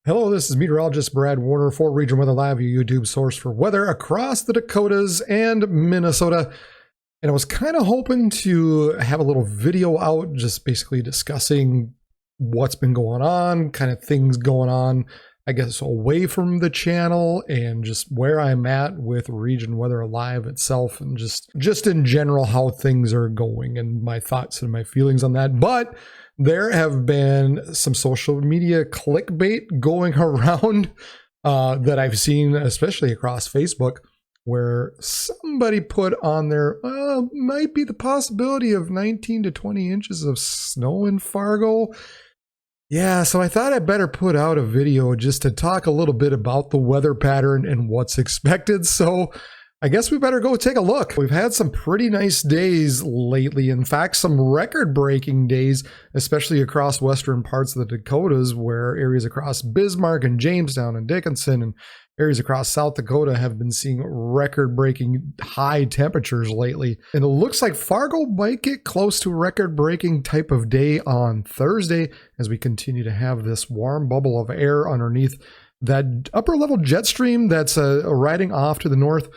Hello, this is meteorologist Brad Warner for Region Weather Live, your YouTube source for weather across the Dakotas and Minnesota. And I was kind of hoping to have a little video out just basically discussing what's been going on, kind of things going on, I guess, away from the channel and just where I'm at with Region Weather Live itself and just in general how things are going and my thoughts and my feelings on that. But there have been some social media clickbait going around that I've seen, especially across Facebook, where somebody put on there, might be the possibility of 19 to 20 inches of snow in Fargo. Yeah, so I thought I'd better put out a video just to talk a little bit about the weather pattern and what's expected. So I guess we better go take a look. We've had some pretty nice days lately. In fact, some record-breaking days, especially across western parts of the Dakotas, where areas across Bismarck and Jamestown and Dickinson and areas across South Dakota have been seeing record-breaking high temperatures lately. And it looks like Fargo might get close to a record-breaking type of day on Thursday as we continue to have this warm bubble of air underneath that upper-level jet stream that's riding off to the north.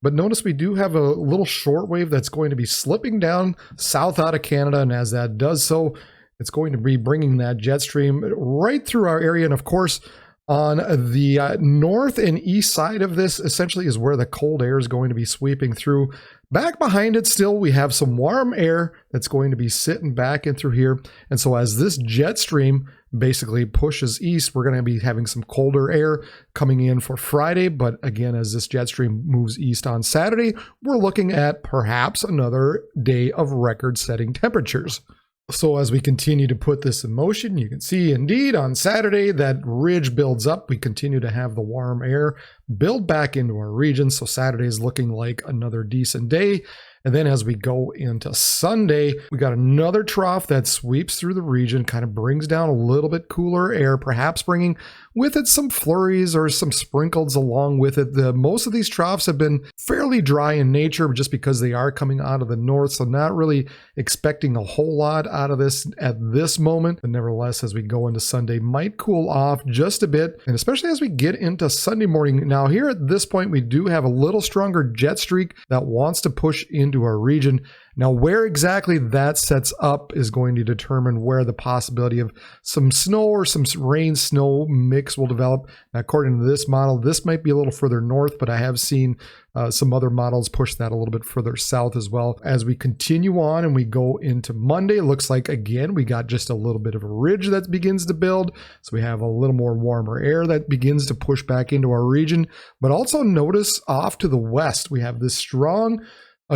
But notice we do have a little shortwave that's going to be slipping down south out of Canada, and as that does so, it's going to be bringing that jet stream right through our area. And of course, on the north and east side of this essentially is where the cold air is going to be sweeping through. Back behind it still, we have some warm air that's going to be sitting back in through here. And so as this jet stream basically pushes east, we're going to be having some colder air coming in for Friday. But again, as this jet stream moves east on Saturday, we're looking at perhaps another day of record-setting temperatures. So as we continue to put this in motion, you can see indeed on Saturday that ridge builds up. We continue to have the warm air build back into our region. So Saturday is looking like another decent day. And then as we go into Sunday, we got another trough that sweeps through the region, kind of brings down a little bit cooler air, perhaps bringing with it some flurries or some sprinkles along with it. Most of these troughs have been fairly dry in nature just because they are coming out of the north. So not really expecting a whole lot out of this at this moment. But nevertheless, as we go into Sunday, might cool off just a bit. And especially as we get into Sunday morning. Now here at this point, we do have a little stronger jet streak that wants to push into our region. Now, where exactly that sets up is going to determine where the possibility of some snow or some rain snow mix will develop. Now, according to this model, this might be a little further north, but I have seen some other models push that a little bit further south as well. As we continue on and we go into Monday, looks like again we got just a little bit of a ridge that begins to build. So we have a little more warmer air that begins to push back into our region. But also notice off to the west, we have this strong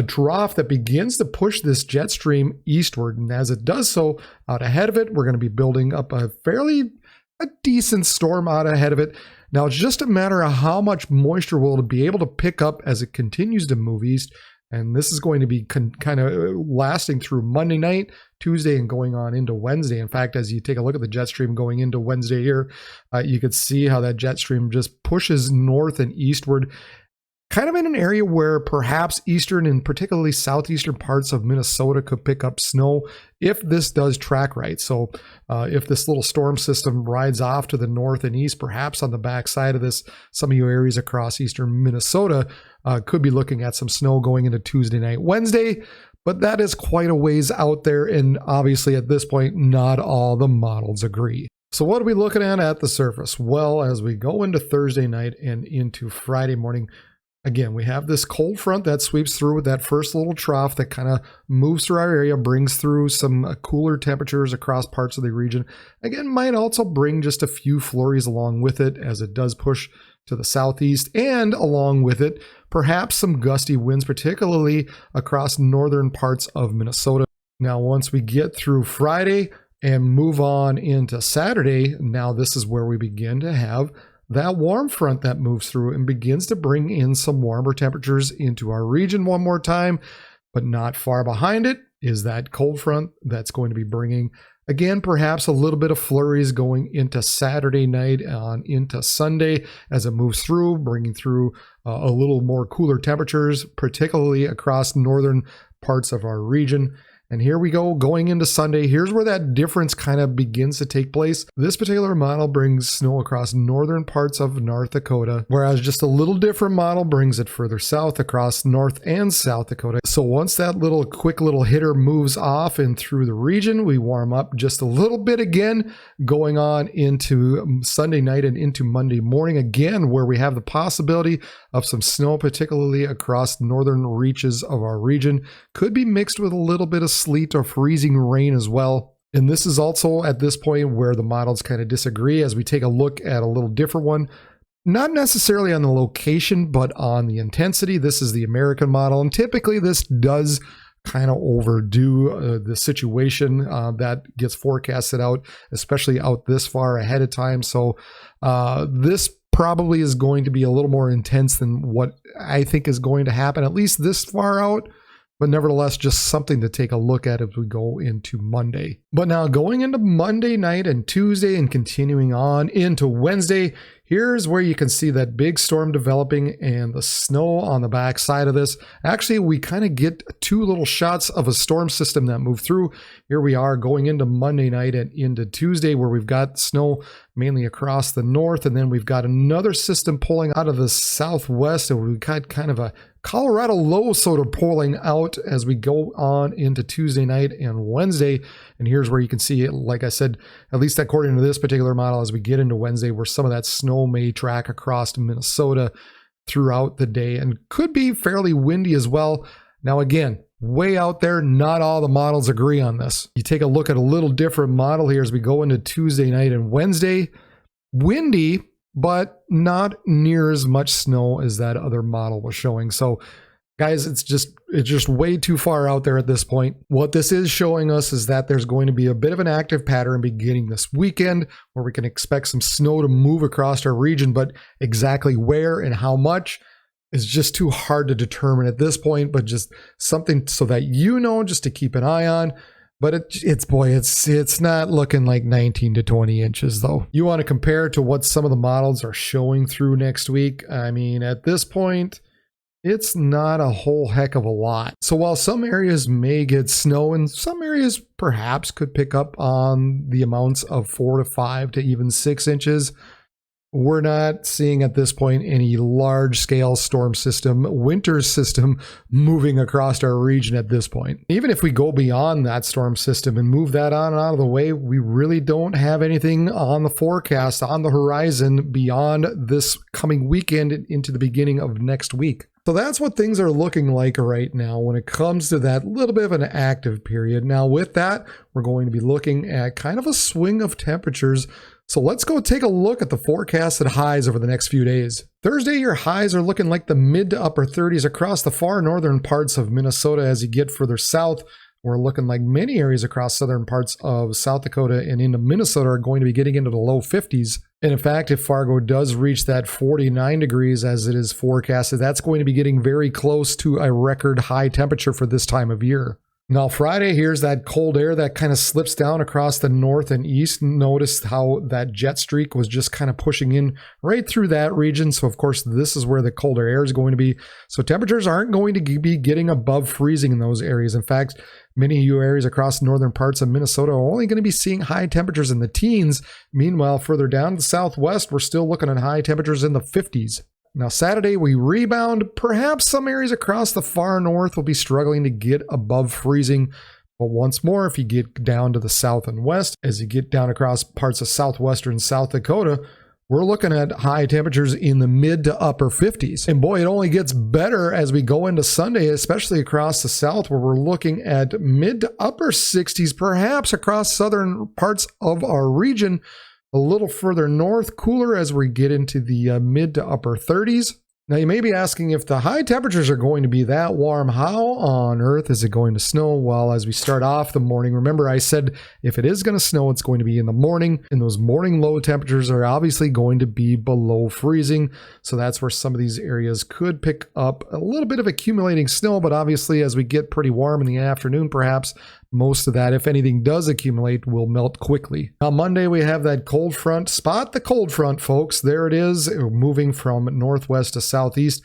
trough that begins to push this jet stream eastward. And as it does so, out ahead of it, we're going to be building up a decent storm out ahead of it. Now, it's just a matter of how much moisture will it be able to pick up as it continues to move east. And this is going to be kind of lasting through Monday night, Tuesday, and going on into Wednesday. In fact, as you take a look at the jet stream going into Wednesday here, you could see how that jet stream just pushes north and eastward, kind of in an area where perhaps eastern and particularly southeastern parts of Minnesota could pick up snow if this does track right. So if this little storm system rides off to the north and east, perhaps on the backside of this, some of your areas across eastern Minnesota could be looking at some snow going into Tuesday night, Wednesday. But that is quite a ways out there. And obviously at this point, not all the models agree. So what are we looking at the surface? Well, as we go into Thursday night and into Friday morning, again, we have this cold front that sweeps through with that first little trough that kind of moves through our area, brings through some cooler temperatures across parts of the region. Again, might also bring just a few flurries along with it as it does push to the southeast, and along with it, perhaps some gusty winds, particularly across northern parts of Minnesota. Now, once we get through Friday and move on into Saturday, now this is where we begin to have that warm front that moves through and begins to bring in some warmer temperatures into our region one more time. But not far behind it is that cold front that's going to be bringing, again, perhaps a little bit of flurries going into Saturday night on into Sunday as it moves through, bringing through a little more cooler temperatures, particularly across northern parts of our region. And here we go, going into Sunday. Here's where that difference kind of begins to take place. This particular model brings snow across northern parts of North Dakota, whereas just a little different model brings it further south across North and South Dakota. So once that quick little hitter moves off and through the region, we warm up just a little bit again, going on into Sunday night and into Monday morning again, where we have the possibility of some snow, particularly across northern reaches of our region. Could be mixed with a little bit of sleet or freezing rain as well. And this is also at this point where the models kind of disagree as we take a look at a little different one. Not necessarily on the location, but on the intensity. This is the American model, and typically this does kind of overdo the situation that gets forecasted out, especially out this far ahead of time. So this probably is going to be a little more intense than what I think is going to happen, at least this far out. But nevertheless, just something to take a look at as we go into Monday. But now going into Monday night and Tuesday and continuing on into Wednesday, here's where you can see that big storm developing and the snow on the back side of this. Actually, we kind of get two little shots of a storm system that move through. Here we are going into Monday night and into Tuesday, where we've got snow mainly across the north, and then we've got another system pulling out of the southwest, and we've got kind of a Colorado low sort of pulling out as we go on into Tuesday night and Wednesday. And here's where you can see it, like I said, at least according to this particular model, as we get into Wednesday, where some of that snow may track across Minnesota throughout the day and could be fairly windy as well. Now, again, way out there, not all the models agree on this. You take a look at a little different model here as we go into Tuesday night and Wednesday. Windy, but not near as much snow as that other model was showing. So guys, it's just way too far out there at this point. What this is showing us is that there's going to be a bit of an active pattern beginning this weekend where we can expect some snow to move across our region, but exactly where and how much is just too hard to determine at this point, but just something so that you know, just to keep an eye on. But it's not looking like 19 to 20 inches though. You want to compare to what some of the models are showing through next week. I mean, at this point, it's not a whole heck of a lot. So while some areas may get snow and some areas perhaps could pick up on the amounts of 4 to 5 to even 6 inches, we're not seeing at this point any large scale storm system, winter system moving across our region at this point. Even if we go beyond that storm system and move that on and out of the way, we really don't have anything on the forecast, on the horizon beyond this coming weekend into the beginning of next week. So that's what things are looking like right now when it comes to that little bit of an active period. Now with that, we're going to be looking at kind of a swing of temperatures. So let's go take a look at the forecasted highs over the next few days. Thursday, your highs are looking like the mid to upper 30s across the far northern parts of Minnesota. As you get further south, we're looking like many areas across southern parts of South Dakota and into Minnesota are going to be getting into the low 50s. And in fact, if Fargo does reach that 49 degrees as it is forecasted, that's going to be getting very close to a record high temperature for this time of year. Now Friday, here's that cold air that kind of slips down across the north and east. Notice how that jet streak was just kind of pushing in right through that region. So of course, this is where the colder air is going to be. So temperatures aren't going to be getting above freezing in those areas. In fact, many of you areas across northern parts of Minnesota are only going to be seeing high temperatures in the teens. Meanwhile, further down the southwest, we're still looking at high temperatures in the 50s. Now, Saturday, we rebound. Perhaps some areas across the far north will be struggling to get above freezing. But once more, if you get down to the south and west, as you get down across parts of southwestern South Dakota, we're looking at high temperatures in the mid to upper 50s. And boy, it only gets better as we go into Sunday, especially across the south, where we're looking at mid to upper 60s, perhaps across southern parts of our region. A little further north, cooler as we get into the mid to upper 30s. Now you may be asking, if the high temperatures are going to be that warm, how on earth is it going to snow? Well, as we start off the morning, remember I said if it is going to snow, it's going to be in the morning, and those morning low temperatures are obviously going to be below freezing. So that's where some of these areas could pick up a little bit of accumulating snow, but obviously as we get pretty warm in the afternoon, perhaps most of that, if anything does accumulate, will melt quickly. Now Monday, we have that cold front. Spot the cold front, folks. There it is, moving from northwest to southeast.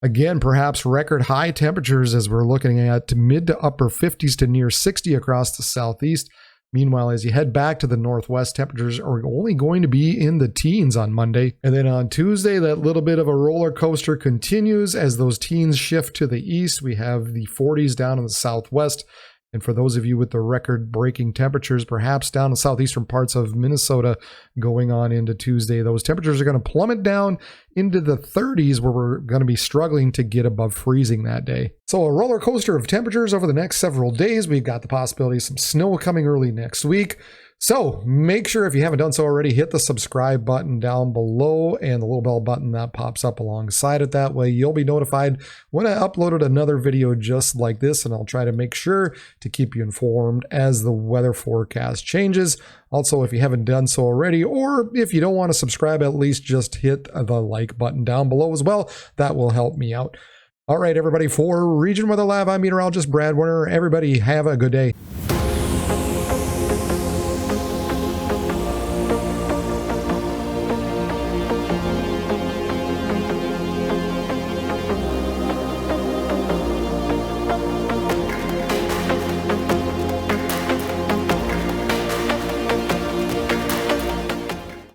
Again, perhaps record high temperatures as we're looking at mid to upper 50s to near 60 across the southeast. Meanwhile, as you head back to the northwest, temperatures are only going to be in the teens on Monday. And then on Tuesday, that little bit of a roller coaster continues as those teens shift to the east. We have the 40s down in the southwest. And for those of you with the record-breaking temperatures, perhaps down in southeastern parts of Minnesota going on into Tuesday, those temperatures are going to plummet down into the 30s where we're going to be struggling to get above freezing that day. So a roller coaster of temperatures over the next several days. We've got the possibility of some snow coming early next week. So make sure if you haven't done so already, hit the subscribe button down below and the little bell button that pops up alongside it. That way you'll be notified when I uploaded another video just like this, and I'll try to make sure to keep you informed as the weather forecast changes. Also, if you haven't done so already, or if you don't want to subscribe, at least just hit the like button down below as well. That will help me out. All right, everybody, for Region Weather Lab, I'm meteorologist Brad Warner. Everybody have a good day.